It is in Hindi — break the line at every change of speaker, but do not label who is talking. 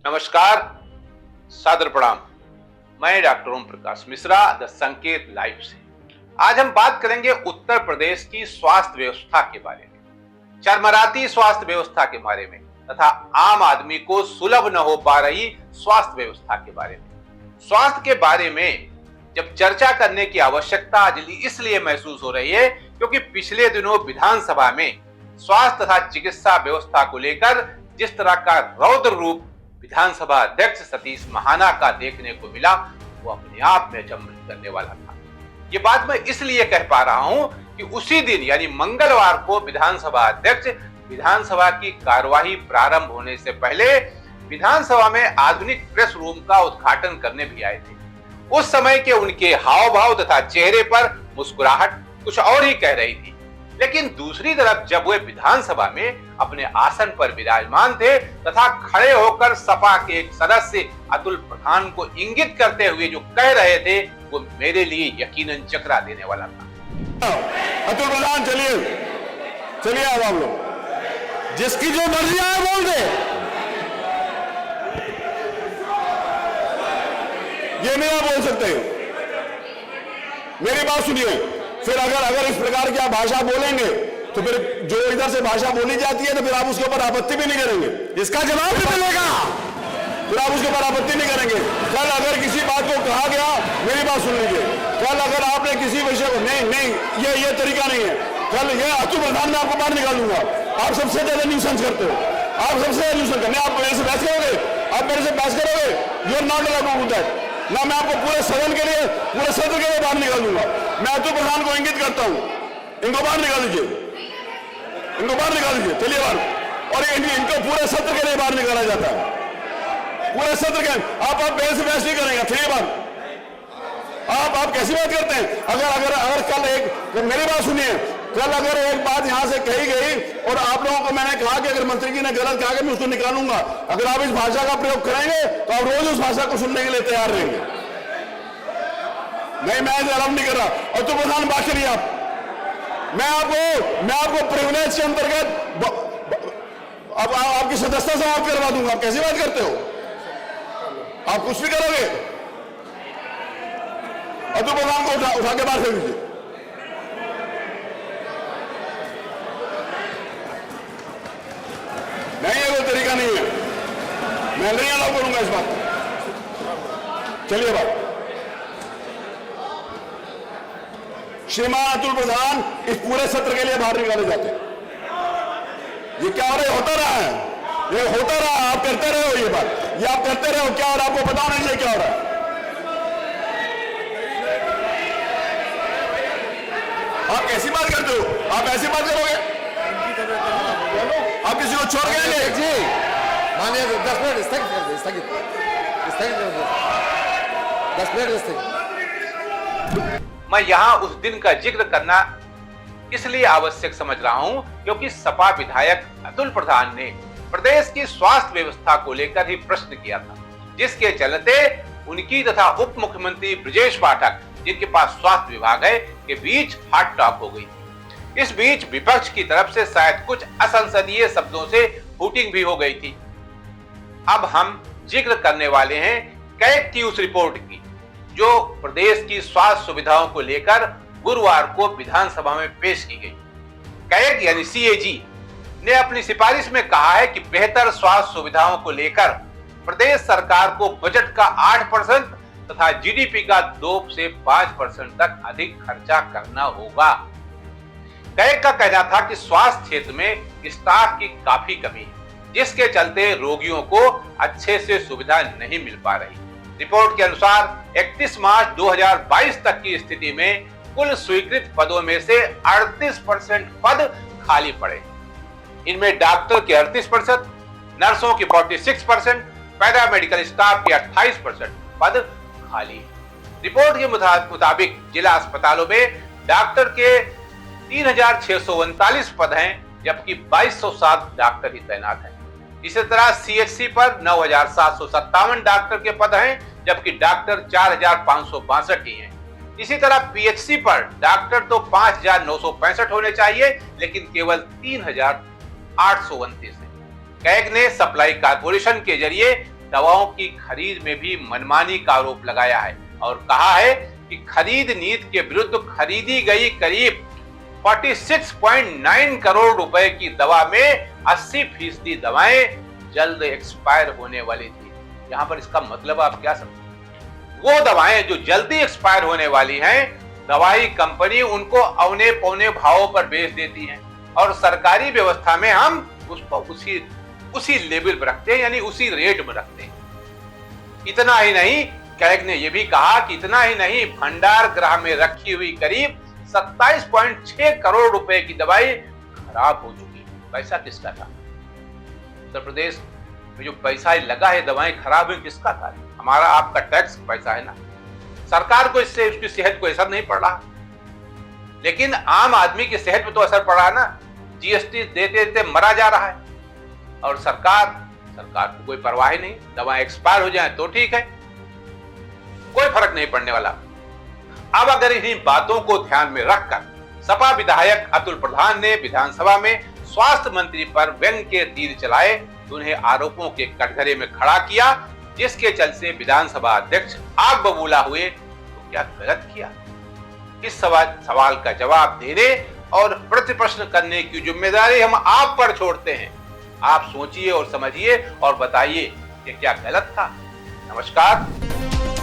नमस्कार, सादर प्रणाम। मैं doctor Om Prakash Mishra, the Sanket live से। आज हम बात करेंगे उत्तर प्रदेश की स्वास्थ्य व्यवस्था के बारे में, चरमराती स्वास्थ्य व्यवस्था के बारे में तथा आम आदमी को सुलभ न हो पा रही स्वास्थ्य व्यवस्था के बारे में। स्वास्थ्य के बारे में जब चर्चा करने की आवश्यकता आज इसलिए महसूस हो रही है क्योंकि पिछले दिनों विधानसभा में स्वास्थ्य तथा चिकित्सा व्यवस्था को लेकर जिस तरह का रौद्र रूप विधानसभा अध्यक्ष सतीश महाना का देखने को मिला, वो अपने आप में अचंभित करने वाला था। ये बात मैं इसलिए कह पा रहा हूं कि उसी दिन यानी मंगलवार को विधानसभा अध्यक्ष विधानसभा की कार्यवाही प्रारंभ होने से पहले विधानसभा में आधुनिक प्रेस रूम का उद्घाटन करने भी आए थे। उस समय के उनके हाव भाव तथा चेहरे पर मुस्कुराहट कुछ और ही कह रही थी, लेकिन दूसरी तरफ जब वे विधानसभा में अपने आसन पर विराजमान थे तथा खड़े होकर सपा के एक सदस्य अतुल प्रधान को इंगित करते हुए जो कह रहे थे, वो मेरे लिए यकीनन चकरा देने वाला था।
अतुल प्रधान चलिए अब आप लोग जिसकी जो मर्जी आए बोल दे, ये नहीं आप बोल सकते। मेरी बात सुनिए, फिर अगर इस प्रकार की आप भाषा बोलेंगे तो फिर जो इधर से भाषा बोली जाती है तो फिर आप उसके ऊपर आपत्ति भी नहीं करेंगे, इसका जवाब भी मिलेगा, फिर आप उसके ऊपर आपत्ति नहीं करेंगे। कल अगर किसी बात को कहा गया, मेरी बात सुन लीजिए, कल अगर आपने किसी विषय को नहीं ये तरीका नहीं है, कल ये अतुल प्रधान में आपको बाहर निकालूंगा। आप सबसे ज्यादा न्यूसेंस करते हो, आप सबसे ज्यादा न्यूसेंस करते हैं। आप मेरे से बहस करोगे, आप मेरे से बहस करोगे, you are not allowed to that. ना मैं आपको पूरे सदन के लिए, पूरे सत्र के लिए बाहर निकाल दूंगा। मैं अतुल प्रधान को इंगित करता हूं, इनको बाहर निकाल दीजिए, इनको बाहर निकाल दीजिए, चलिए बाहर। और इनको पूरे सत्र के लिए बाहर निकाला जाता है, पूरे सत्र के। आप मेरे से बहस नहीं करेंगे, चलिए बाहर। आप कैसी बात करते हैं? अगर कल एक मेरी बात सुनिए, कल अगर एक बात यहां से कही गई और आप लोगों को मैंने कहा कि अगर मंत्री जी ने गलत कहा कि मैं उसको निकालूंगा, अगर आप इस भाषा का प्रयोग करेंगे तो आप रोज उस भाषा को सुनने के लिए तैयार रहेंगे। नहीं, मैं अलाउ नहीं कर रहा। और तो प्रधान बात करिए आप, मैं आपको प्रिविलेज के अंतर्गत अब आपकी सदस्यता समाप्त करवा दूंगा। आप कैसी बात करते हो? आप कुछ भी करोगे? अतुल प्रधान को उठा के बाहर फेंक दीजिए। नहीं, ये कोई तरीका नहीं है, मैं नहीं अलाउ करूंगा इस बात। चलिए बात। श्रीमान अतुल प्रधान इस पूरे सत्र के लिए बाहर निकाले जाते हैं। ये क्या हो रहा है? होता रहा है, ये होता रहा। आप करते रहे हो ये बात, ये आप करते रहे हो। क्या हो रहा है आपको पता नहीं है क्या हो रहा है? आप कैसी बात करते हो? आप ऐसी बात करोगे? आप किसी को छोड़ गए जी?
मानिए 10 मिनट स्थगित 10 मिनट।
मैं यहाँ उस दिन का जिक्र करना इसलिए आवश्यक समझ रहा हूँ क्योंकि सपा विधायक अतुल प्रधान ने प्रदेश की स्वास्थ्य व्यवस्था को लेकर ही प्रश्न किया था, जिसके चलते उनकी तथा उप मुख्यमंत्री ब्रजेश पाठक, जिनके पास स्वास्थ्य विभाग है, के बीच हाथ टॉक हो गई। इस बीच विपक्ष की तरफ से शायद कुछ असंसदीय शब्दों से हुटिंग भी हो गई थी। अब हम जिक्र करने वाले हैं कैग की उस रिपोर्ट की जो प्रदेश की स्वास्थ्य सुविधाओं को लेकर गुरुवार को विधानसभा में पेश की गई। कैग यानी सीएजी ने अपनी सिफारिश में कहा है कि बेहतर स्वास्थ्य सुविधाओं को लेकर प्रदेश सरकार को बजट का 8% तथा जीडीपी का 2 से 5% तक अधिक खर्चा करना होगा। कैग का कहना था कि स्वास्थ्य क्षेत्र में स्टाफ की काफी कमी है, जिसके चलते रोगियों को अच्छे से सुविधा नहीं मिल पा रही। रिपोर्ट के अनुसार 31 मार्च 2022 तक की स्थिति में कुल स्वीकृत पदों में से 38% पद खाली पड़े। इनमें डॉक्टर के 38%, नर्सों के 46%, पैरामेडिकल स्टाफ के 28% पद खाली है। रिपोर्ट के मुताबिक जिला अस्पतालों में डॉक्टर के 3639 पद हैं, जबकि 2207 डॉक्टर ही तैनात हैं। इसी तरह सीएचसी पर 9757 डॉक्टर के पद हैं, जबकि डॉक्टर 4562 ही हैं। इसी तरह पीएचसी पर डॉक्टर तो 5965 होने चाहिए, लेकिन केवल 3829 है। कैग ने सप्लाई कारपोरेशन के जरिए दवाओं की खरीद में भी मनमानी का आरोप लगाया है और कहा है कि खरीद नीति के विरुद्ध खरीदी गई करीब 46.9 करोड़ रुपए की दवा में 80% दवाएं जल्द एक्सपायर होने वाली थी। यहां पर इसका मतलब आप क्या समझे? वो दवाएं जो जल्दी एक्सपायर होने वाली हैं, दवाई कंपनी उनको औने पौने भावों पर बेच देती है और सरकारी व्यवस्था में हम उसको उसी लेवल पर रखते हैं, यानी उसी रेट में रखते हैं। इतना ही नहीं, कैग ने यह भी कहा कि इतना ही नहीं, भंडार गृह में रखी हुई करीब 27.6 करोड़ रुपए की दवाई खराब हो चुकी। पैसा किसका था? उत्तर प्रदेश में जो पैसा लगा है दवाएं खराब हुई, किसका था? हमारा आपका टैक्स पैसा है ना। सरकार को इससे उसकी सेहत को असर नहीं पड़ रहा, लेकिन आम आदमी की सेहत पे तो असर पड़ रहा है ना। जीएसटी देते देते मरा जा रहा है और सरकार को कोई परवाह ही नहीं। दवा एक्सपायर हो जाए तो ठीक है, कोई फर्क नहीं पड़ने वाला। अब अगर इन्हीं बातों को ध्यान में रखकर सपा विधायक अतुल प्रधान ने विधानसभा में स्वास्थ्य मंत्री पर व्यंग्य के तीर चलाए, तो उन्हें आरोपों के कटघरे में खड़ा किया, जिसके चलते विधानसभा अध्यक्ष आग बबूला हुए। तो क्या गलत किया? इस सवाल का जवाब देने और प्रतिप्रश्न करने की जिम्मेदारी हम आप पर छोड़ते हैं। आप सोचिए और समझिए और बताइए कि क्या गलत था। नमस्कार।